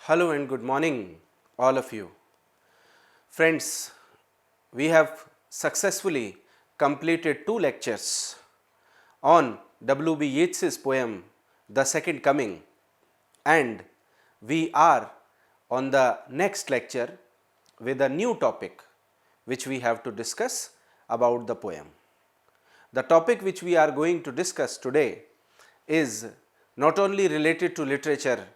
Hello and good morning all of you. Friends, we have successfully completed 2 lectures on W.B. Yeats's poem The Second Coming, and we are on the next lecture with a new topic which we have to discuss about the poem. The topic which we are going to discuss today is not only related to literature,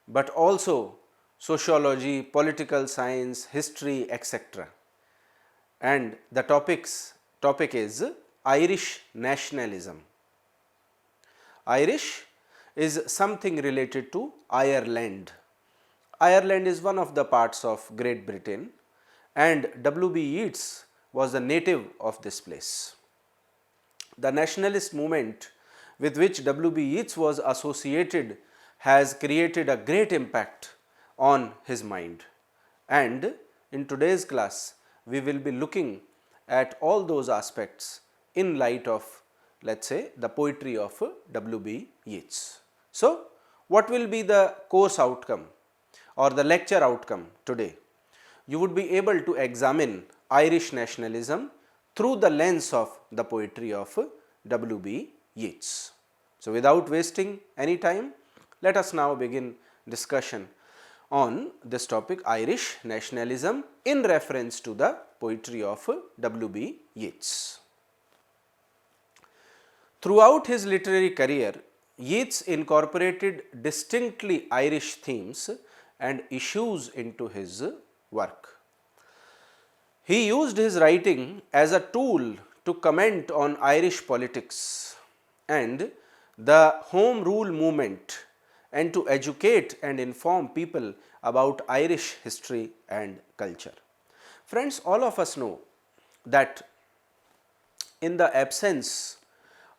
but also sociology, political science, history, etc. And the topic is Irish nationalism. Irish is something related to Ireland. Ireland is one of the parts of Great Britain, and W.B. Yeats was a native of this place. The nationalist movement with which W.B. Yeats was associated has created a great impact on his mind, and in today's class we will be looking at all those aspects in light of, let us say, the poetry of W.B. Yeats. So, what will be the course outcome or the lecture outcome today? You would be able to examine Irish nationalism through the lens of the poetry of W.B. Yeats. So, without wasting any time, let us now begin discussion on this topic, Irish nationalism, in reference to the poetry of W.B. Yeats. Throughout his literary career, Yeats incorporated distinctly Irish themes and issues into his work. He used his writing as a tool to comment on Irish politics and the Home Rule movement, and to educate and inform people about Irish history and culture. Friends, all of us know that in the absence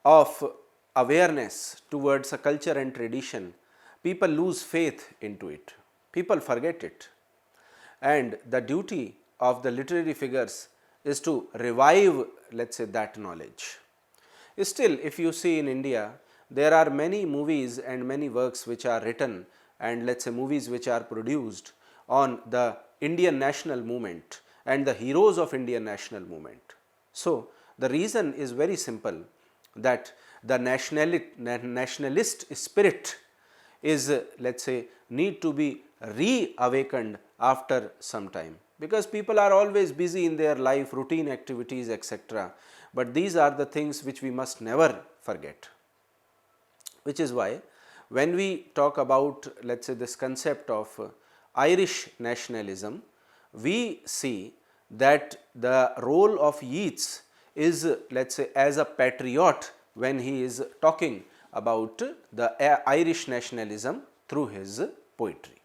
of awareness towards a culture and tradition, people lose faith into it, people forget it, and the duty of the literary figures is to revive, let us say, that knowledge. Still, if you see in India, there are many movies and many works which are written, and let us say movies which are produced on the Indian national movement and the heroes of Indian national movement. So, the reason is very simple, that the nationalist spirit is, let us say, need to be reawakened after some time, because people are always busy in their life, routine activities, etc. But these are the things which we must never forget. Which is why when we talk about, let us say, this concept of Irish nationalism, we see that the role of Yeats is, let us say, as a patriot when he is talking about the Irish nationalism through his poetry.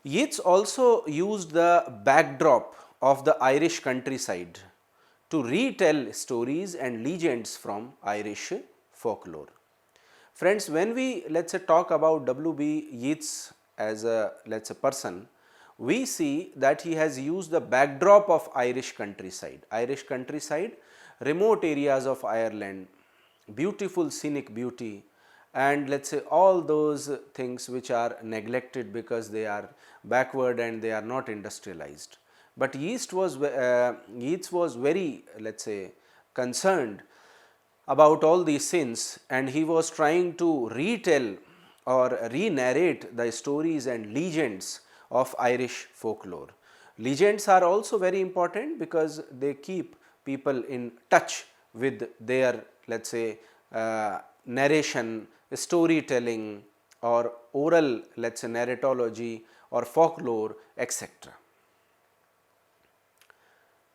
Yeats also used the backdrop of the Irish countryside to retell stories and legends from Irish folklore. Friends, when we, let us say, talk about W.B. Yeats as a, let us say, person, we see that he has used the backdrop of Irish countryside, remote areas of Ireland, beautiful scenic beauty, and let us say all those things which are neglected because they are backward and they are not industrialized. But Yeats was very, let us say, concerned about all these sins, and he was trying to retell or re-narrate the stories and legends of Irish folklore. Legends are also very important because they keep people in touch with their, let us say, narration, storytelling, or oral, let us say, narratology or folklore, etc.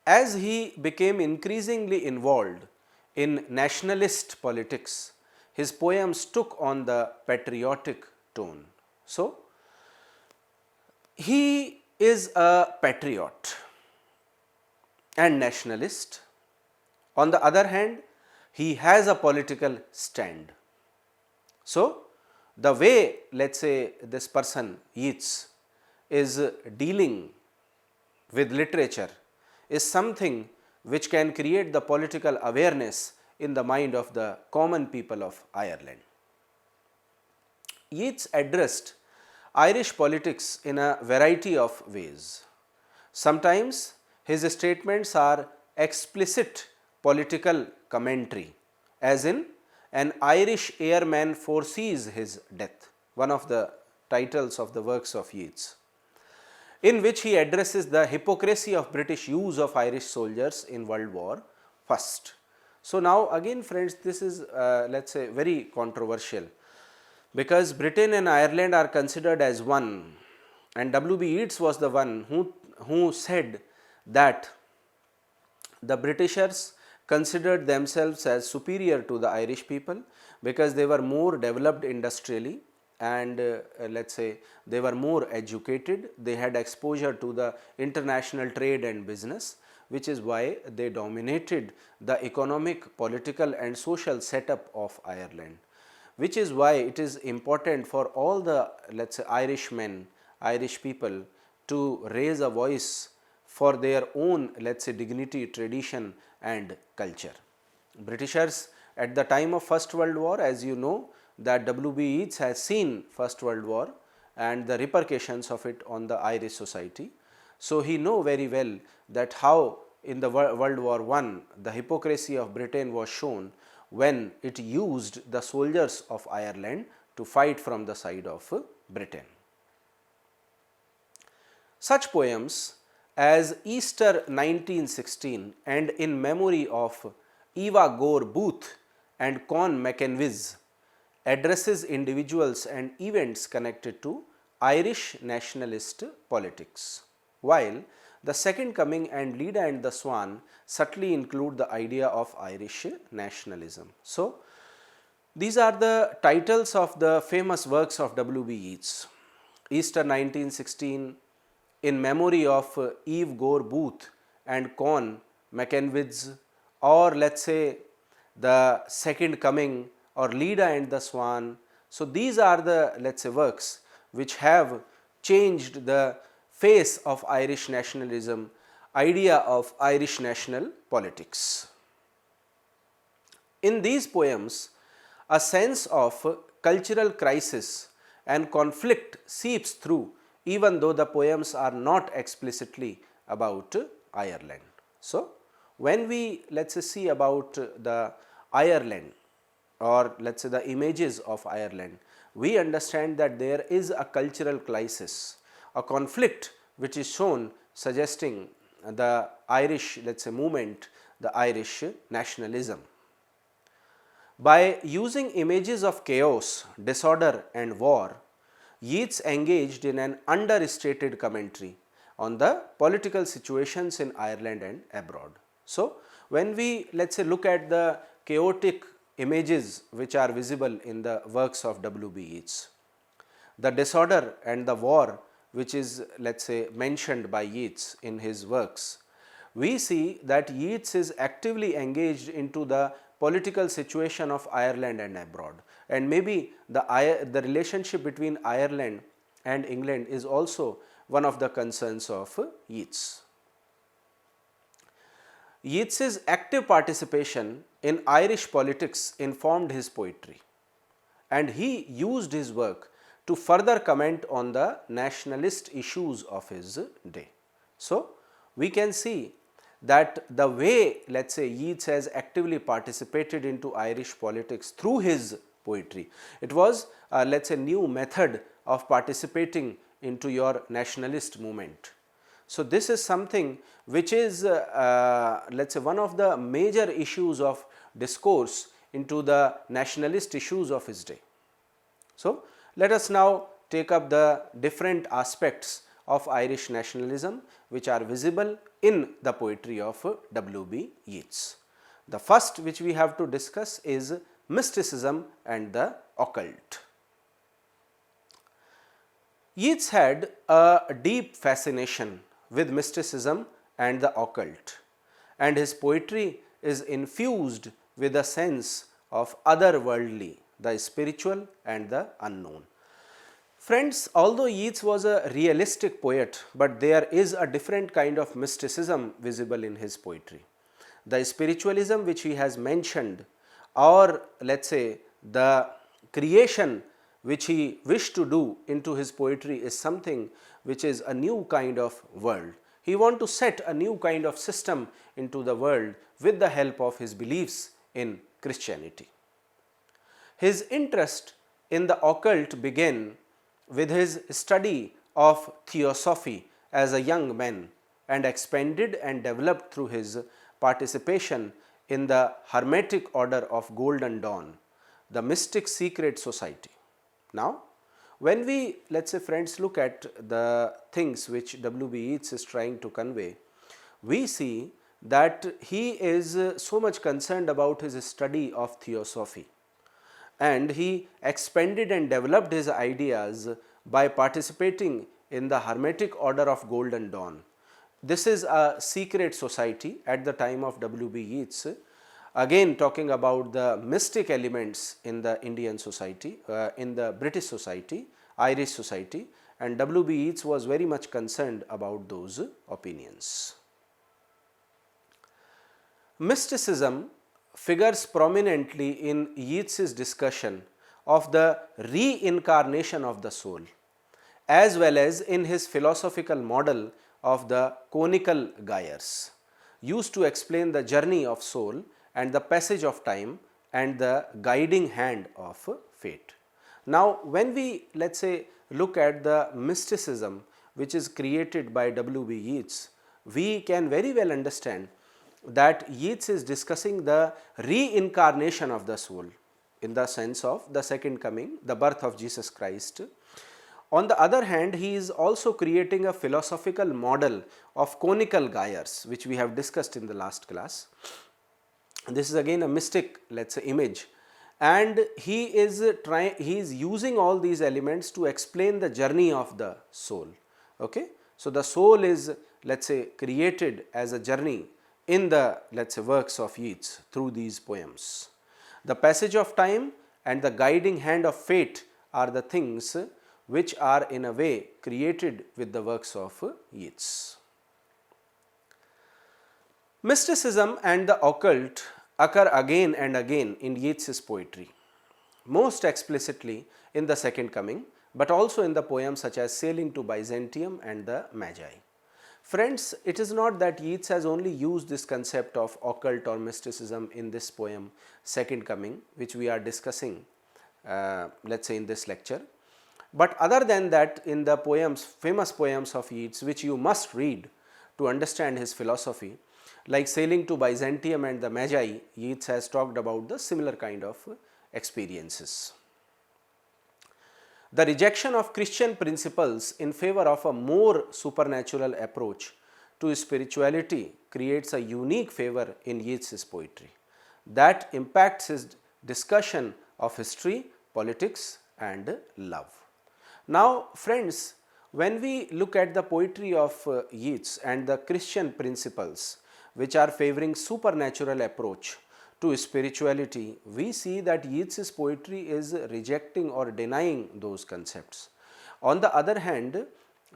As he became increasingly involved in nationalist politics, his poems took on the patriotic tone. So, he is a patriot and nationalist. On the other hand, he has a political stand. So, the way, let us say, this person Yeats is dealing with literature is something which can create the political awareness in the mind of the common people of Ireland. Yeats addressed Irish politics in a variety of ways. Sometimes his statements are explicit political commentary, as in an Irish airman foresees his death, one of the titles of the works of Yeats, in which he addresses the hypocrisy of British use of Irish soldiers in World War I. So, now again friends, this is let us say very controversial, because Britain and Ireland are considered as one, and W.B. Yeats was the one who said that the Britishers considered themselves as superior to the Irish people because they were more developed industrially, and let us say they were more educated, they had exposure to the international trade and business, which is why they dominated the economic, political and social setup of Ireland, which is why it is important for all the, let us say, Irishmen, Irish people to raise a voice for their own, let us say, dignity, tradition and culture. Britishers at the time of First World War, as you know, that W.B. Yeats has seen First World War and the repercussions of it on the Irish society. So, he know very well that how in the World War I the hypocrisy of Britain was shown when it used the soldiers of Ireland to fight from the side of Britain. Such poems as Easter 1916 and In Memory of Eva Gore Booth and Con McEnwys addresses individuals and events connected to Irish nationalist politics, while The Second Coming and Leda and the Swan subtly include the idea of Irish nationalism. So, these are the titles of the famous works of W.B. Yeats: Easter 1916, In Memory of Eve Gore Booth and Con McEnwys, or let us say The Second Coming or Leda and the Swan. So, these are the, let us say, works which have changed the face of Irish nationalism, idea of Irish national politics. In these poems, a sense of cultural crisis and conflict seeps through, even though the poems are not explicitly about Ireland. So, when we, let us say, see about the Ireland, or let us say the images of Ireland, we understand that there is a cultural crisis, a conflict which is shown suggesting the Irish, let us say, movement, the Irish nationalism. By using images of chaos, disorder and war, Yeats engaged in an understated commentary on the political situations in Ireland and abroad. So, when we, let us say, look at the chaotic images which are visible in the works of W.B. Yeats, the disorder and the war which is, let us say, mentioned by Yeats in his works, we see that Yeats is actively engaged into the political situation of Ireland and abroad, and maybe the relationship between Ireland and England is also one of the concerns of Yeats. Yeats's active participation in Irish politics informed his poetry, and he used his work to further comment on the nationalist issues of his day. So, we can see that the way, let us say, Yeats has actively participated into Irish politics through his poetry, it was let us say new method of participating into your nationalist movement. So, this is something which is let us say one of the major issues of discourse into the nationalist issues of his day. So, let us now take up the different aspects of Irish nationalism which are visible in the poetry of W.B. Yeats. The first which we have to discuss is mysticism and the occult. Yeats had a deep fascination with mysticism and the occult, and his poetry is infused with a sense of otherworldly, the spiritual and the unknown. Friends, although Yeats was a realistic poet, but there is a different kind of mysticism visible in his poetry. The spiritualism which he has mentioned, or let us say the creation which he wished to do into his poetry is something which is a new kind of world. He want to set a new kind of system into the world with the help of his beliefs in Christianity. His interest in the occult began with his study of theosophy as a young man and expanded and developed through his participation in the Hermetic Order of Golden Dawn, the mystic secret society. Now, when we, let us say friends, look at the things which W.B. Yeats is trying to convey, we see that he is so much concerned about his study of theosophy, and he expanded and developed his ideas by participating in the Hermetic Order of Golden Dawn. This is a secret society at the time of W.B. Yeats, again talking about the mystic elements in the Indian society, in the British society, Irish society, and W.B. Yeats was very much concerned about those opinions. Mysticism figures prominently in Yeats's discussion of the reincarnation of the soul, as well as in his philosophical model of the conical gyres, used to explain the journey of soul and the passage of time and the guiding hand of fate. Now, when we, let us say, look at the mysticism which is created by W.B. Yeats, we can very well understand that Yeats is discussing the reincarnation of the soul in the sense of the second coming, the birth of Jesus Christ. On the other hand, he is also creating a philosophical model of conical gyres, which we have discussed in the last class. This is again a mystic, let us say, image, and he is using all these elements to explain the journey of the soul. Okay? So, the soul is, let us say, created as a journey in the, let us say, works of Yeats through these poems. The passage of time and the guiding hand of fate are the things which are in a way created with the works of Yeats. Mysticism and the occult occur again and again in Yeats's poetry, most explicitly in the second coming, but also in the poems such as Sailing to Byzantium and the Magi. Friends, it is not that Yeats has only used this concept of occult or mysticism in this poem Second Coming, which we are discussing let us say in this lecture, but other than that, in the poems, famous poems of Yeats, which you must read to understand his philosophy, like Sailing to Byzantium and the Magi, Yeats has talked about the similar kind of experiences. The rejection of Christian principles in favor of a more supernatural approach to spirituality creates a unique favor in Yeats's poetry that impacts his discussion of history, politics and love. Now, friends, when we look at the poetry of Yeats and the Christian principles which are favoring supernatural approach to spirituality, we see that Yeats's poetry is rejecting or denying those concepts. On the other hand,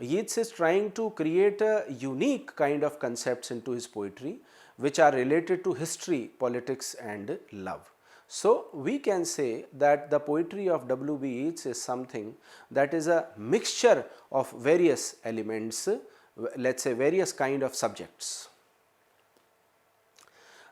Yeats is trying to create a unique kind of concepts into his poetry which are related to history, politics and love. So, we can say that the poetry of W.B. Yeats is something that is a mixture of various elements, let us say various kind of subjects.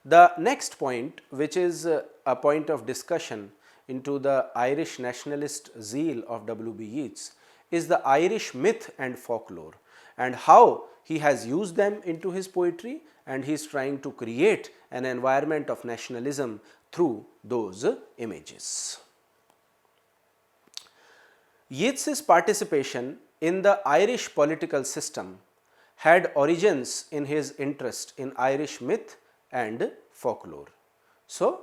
The next point, which is a point of discussion into the Irish nationalist zeal of W.B. Yeats, is the Irish myth and folklore and how he has used them into his poetry, and he is trying to create an environment of nationalism through those images. Yeats's participation in the Irish political system had origins in his interest in Irish myth and folklore. So,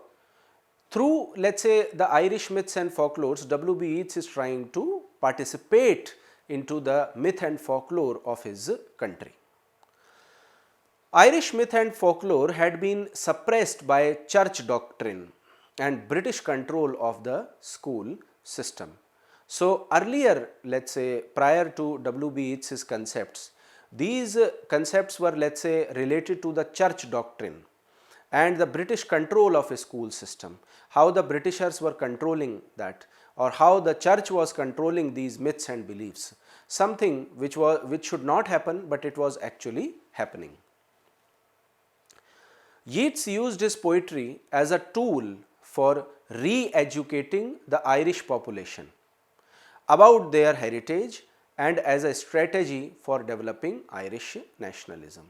through let us say the Irish myths and folklores, W.B. Yeats is trying to participate into the myth and folklore of his country. Irish myth and folklore had been suppressed by church doctrine and British control of the school system. So, earlier, let us say prior to W.B. Yeats's concepts, these concepts were, let us say, related to the church doctrine and the British control of a school system, how the Britishers were controlling that. or how the church was controlling these myths and beliefs, something which should not happen, but it was actually happening. Yeats used his poetry as a tool for re-educating the Irish population about their heritage and as a strategy for developing Irish nationalism.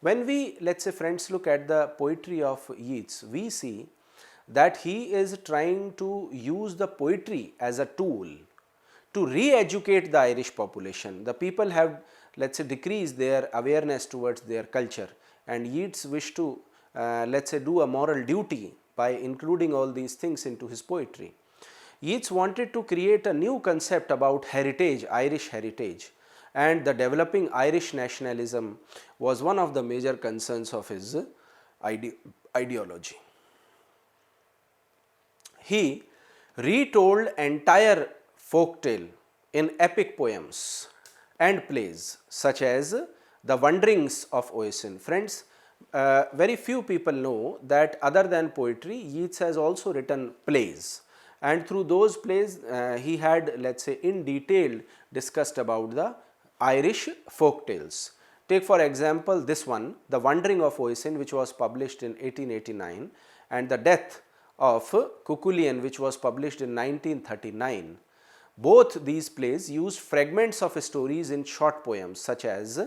When we, let us say friends, look at the poetry of Yeats, we see that he is trying to use the poetry as a tool to re-educate the Irish population. The people have, let us say, decreased their awareness towards their culture, and Yeats wished to let us say do a moral duty by including all these things into his poetry. Yeats wanted to create a new concept about heritage, Irish heritage, and the developing Irish nationalism was one of the major concerns of his ideology. He retold entire folktale in epic poems and plays such as The Wanderings of Oisin. Friends, very few people know that other than poetry, Yeats has also written plays, and through those plays he had, let us say, in detail discussed about the Irish folk tales. Take for example this one, The Wandering of Oisin, which was published in 1889, and The Death of Cuchulainn, which was published in 1939. Both these plays used fragments of stories in short poems such as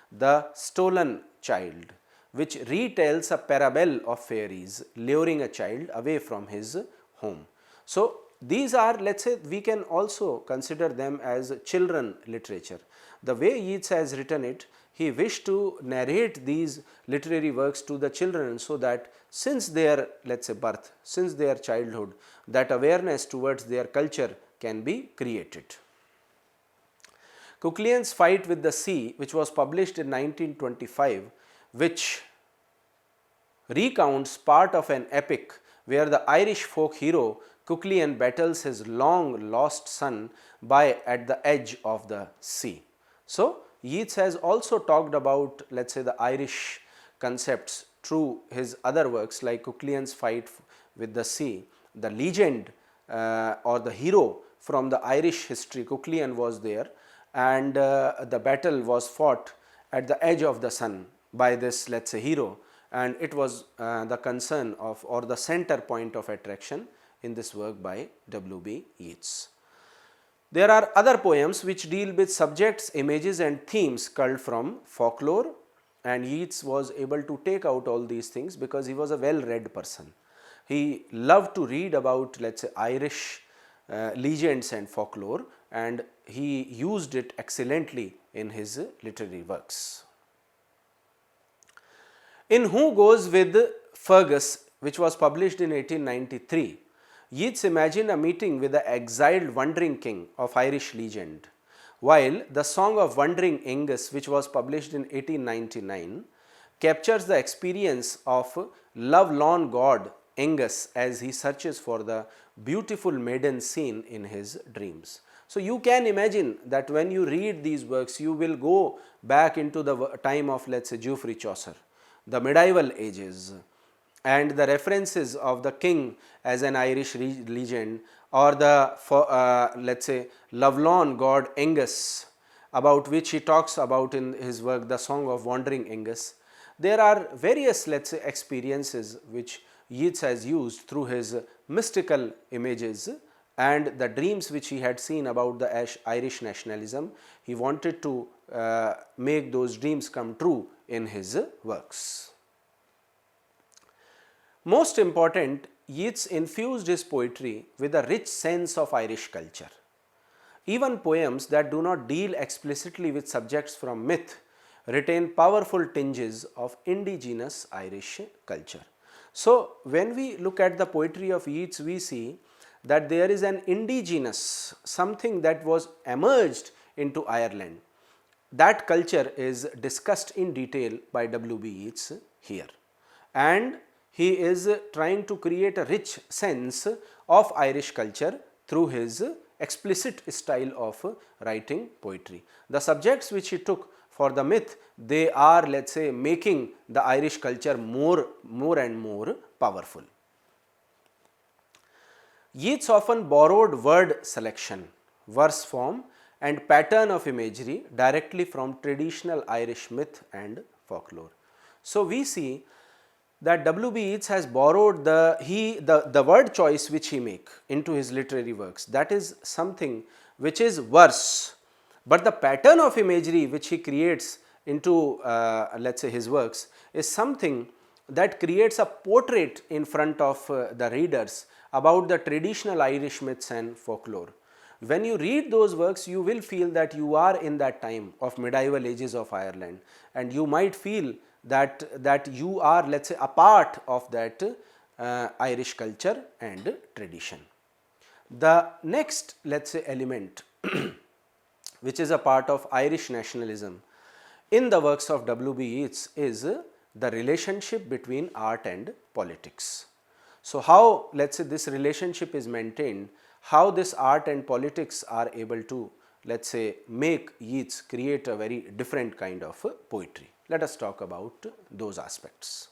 The Stolen Child, which retells a parable of fairies luring a child away from his home. So, these are, let us say, we can also consider them as children literature. The way Yeats has written it, he wished to narrate these literary works to the children, so that since their, let us say, birth, since their childhood, that awareness towards their culture can be created. Cuchulainn's Fight with the Sea, which was published in 1925, which recounts part of an epic where the Irish folk hero Cuchulainn battles his long lost son at the edge of the sea. So, Yeats has also talked about, let us say, the Irish concepts through his other works like Cuchulainn's Fight with the Sea. The legend or the hero from the Irish history, Cuchulainn, was there, and the battle was fought at the edge of the sun by this, let us say, hero, and it was the concern of, or the center point of attraction in this work by W.B. Yeats. There are other poems which deal with subjects, images and themes culled from folklore, and Yeats was able to take out all these things because he was a well read person. He loved to read about, let us say, Irish legends and folklore, and he used it excellently in his literary works. In Who Goes with Fergus, which was published in 1893, Yeats imagined a meeting with the exiled wandering king of Irish legend, while the Song of Wandering Angus, which was published in 1899, captures the experience of love-lorn god Angus as he searches for the beautiful maiden seen in his dreams. So, you can imagine that when you read these works, you will go back into the time of, let us say, Geoffrey Chaucer, the medieval ages, and the references of the king as an Irish legend, or the let us say lovelorn god Angus, about which he talks about in his work The Song of Wandering Angus. There are various, let us say, experiences which Yeats has used through his mystical images and the dreams which he had seen about the Irish nationalism. He wanted to make those dreams come true in his works. Most important, Yeats infused his poetry with a rich sense of Irish culture. Even poems that do not deal explicitly with subjects from myth retain powerful tinges of indigenous Irish culture. So, when we look at the poetry of Yeats, we see that there is an indigenous, something that was emerged into Ireland. That culture is discussed in detail by W.B. Yeats here, and he is trying to create a rich sense of Irish culture through his explicit style of writing poetry. The subjects which he took for the myth, they are, let us say, making the Irish culture more and more powerful. Yeats often borrowed word selection, verse form and pattern of imagery directly from traditional Irish myth and folklore. So, we see that W.B. Yeats has borrowed the word choice which he make into his literary works, that is something which is verse, but the pattern of imagery which he creates into let us say his works is something that creates a portrait in front of the readers about the traditional Irish myths and folklore. When you read those works, you will feel that you are in that time of medieval ages of Ireland, and you might feel that you are, let us say, a part of that Irish culture and tradition. The next, let us say, element which is a part of Irish nationalism in the works of W.B. Yeats is the relationship between art and politics. So, how, let us say, this relationship is maintained, how this art and politics are able to, let us say, make Yeats create a very different kind of poetry. Let us talk about those aspects.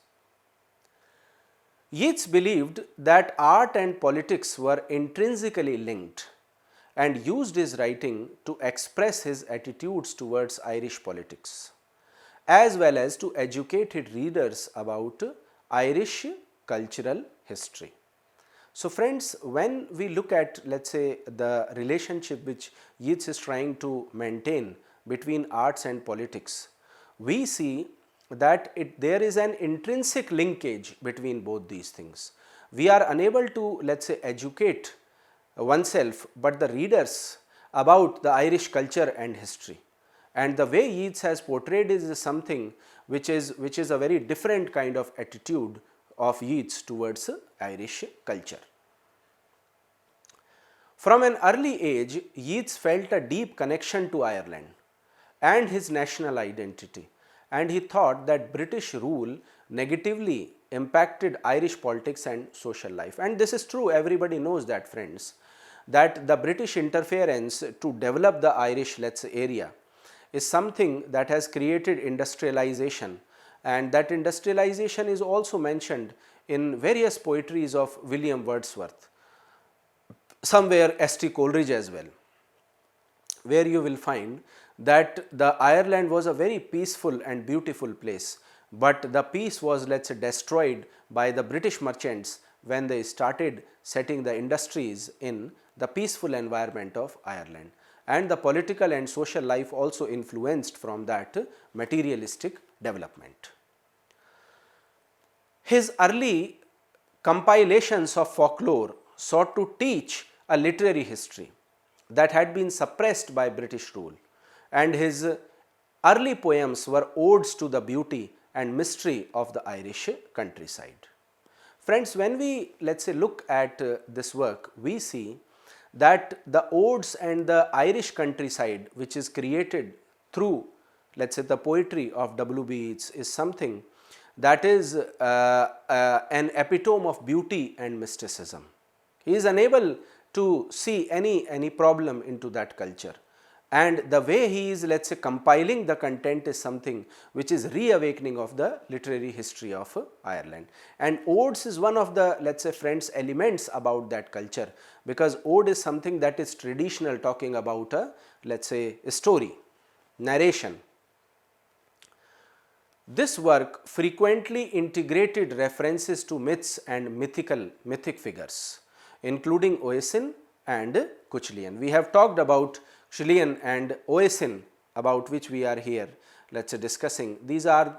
Yeats believed that art and politics were intrinsically linked and used his writing to express his attitudes towards Irish politics, as well as to educate his readers about Irish cultural history. So, friends, when we look at, let us say, the relationship which Yeats is trying to maintain between arts and politics, we see that there is an intrinsic linkage between both these things. We are unable to, let us say, educate oneself, but the readers about the Irish culture and history. And the way Yeats has portrayed is something which is a very different kind of attitude of Yeats towards Irish culture. From an early age, Yeats felt a deep connection to Ireland and his national identity, and he thought that British rule negatively impacted Irish politics and social life. And this is true, everybody knows that, friends, that the British interference to develop the Irish, let us say, area is something that has created industrialization, and that industrialization is also mentioned in various poetries of William Wordsworth, somewhere S.T. Coleridge as well, where you will find that the Ireland was a very peaceful and beautiful place, but the peace was, let us say, destroyed by the British merchants when they started setting the industries in the peaceful environment of Ireland, and the political and social life also influenced from that materialistic development. His early compilations of folklore sought to teach a literary history that had been suppressed by British rule, and his early poems were odes to the beauty and mystery of the Irish countryside. Friends, when we, let us say, look at this work, we see that the odes and the Irish countryside which is created through, let us say, the poetry of W.B. Yeats is something that is an epitome of beauty and mysticism. He is unable to see any problem into that culture, and the way he is, let us say, compiling the content is something which is reawakening of the literary history of Ireland. And odes is one of the, let us say, friends, elements about that culture, because ode is something that is traditional, talking about a, let us say, a story, narration. This work frequently integrated references to myths and mythic figures, including Oisin and Cuchulainn. We have talked about Cuchulainn and Oisin, about which we are here, let us say, discussing. These are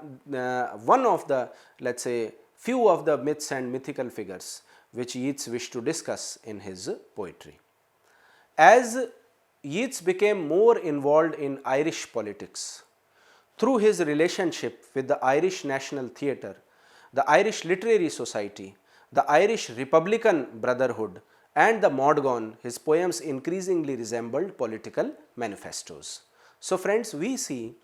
one of the, let us say, few of the myths and mythical figures which Yeats wished to discuss in his poetry. As Yeats became more involved in Irish politics, through his relationship with the Irish National Theatre, the Irish Literary Society, the Irish Republican Brotherhood and the Modgon, his poems increasingly resembled political manifestos. So, friends, we see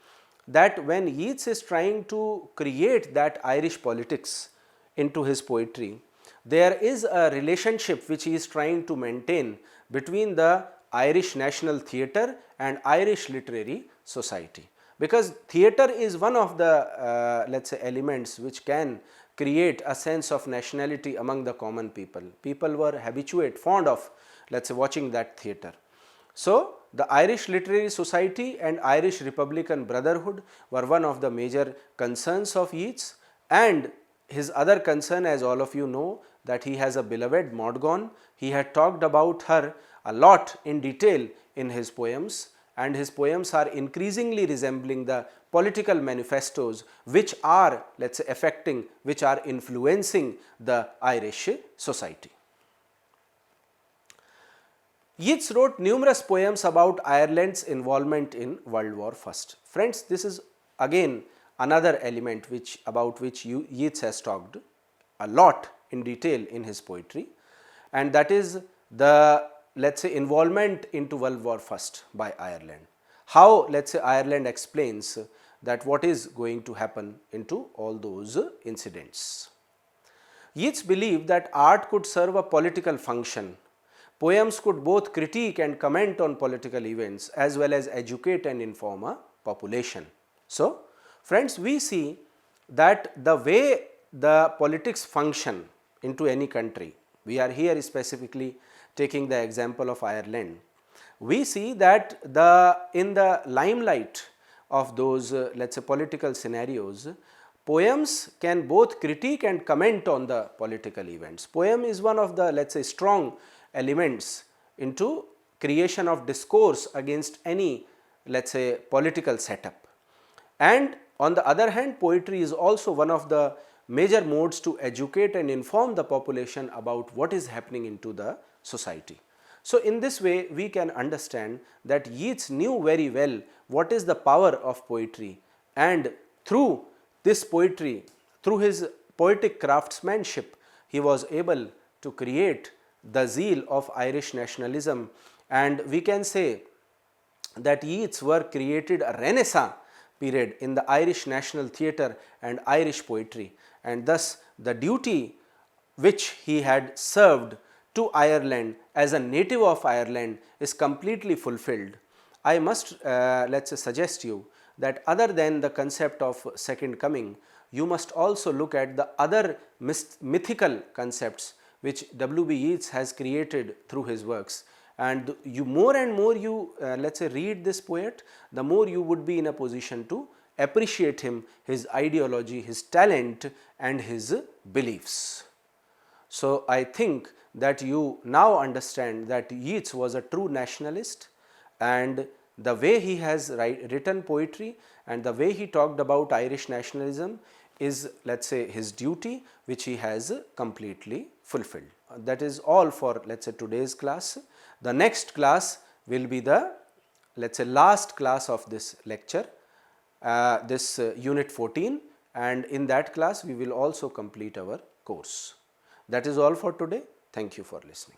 that when Yeats is trying to create that Irish politics into his poetry, there is a relationship which he is trying to maintain between the Irish National Theatre and Irish Literary Society, because theatre is one of the let us say elements which can create a sense of nationality among the common people. People were fond of, let us say, watching that theatre. So, the Irish Literary Society and Irish Republican Brotherhood were one of the major concerns of Yeats, and his other concern, as all of you know, that he has a beloved Morgon. He had talked about her a lot in detail in his poems, and his poems are increasingly resembling the political manifestos which are, let us say, affecting, which are influencing the Irish society. Yeats wrote numerous poems about Ireland's involvement in World War I. Friends, this is again another element about which Yeats has talked a lot in detail in his poetry, and that is the, let us say, involvement into World War I by Ireland. How, let us say, Ireland explains that what is going to happen into all those incidents. Yeats believed that art could serve a political function. Poems could both critique and comment on political events as well as educate and inform a population. So, friends, we see that the way the politics function into any country, we are here specifically taking the example of Ireland, we see that in the limelight of those let us say political scenarios, poems can both critique and comment on the political events. Poem is one of the, let us say, strong elements into creation of discourse against any, let us say, political setup. And on the other hand, poetry is also one of the major modes to educate and inform the population about what is happening into the society. So, in this way we can understand that Yeats knew very well what is the power of poetry, and through this poetry, through his poetic craftsmanship, he was able to create the zeal of Irish nationalism, and we can say that Yeats' work created a renaissance period in the Irish national theatre and Irish poetry, and thus the duty which he had served to Ireland as a native of Ireland is completely fulfilled. I must let us say suggest you that other than the concept of second coming, you must also look at the other mythical concepts which W.B. Yeats has created through his works, and you more and more you let us say read this poet, the more you would be in a position to appreciate him, his ideology, his talent and his beliefs. So, I think that you now understand that Yeats was a true nationalist, and the way he has written poetry and the way he talked about Irish nationalism is, let us say, his duty which he has completely fulfilled. That is all for, let us say, today's class. The next class will be the, let us say, last class of this lecture, this unit 14, and in that class we will also complete our course. That is all for today. Thank you for listening.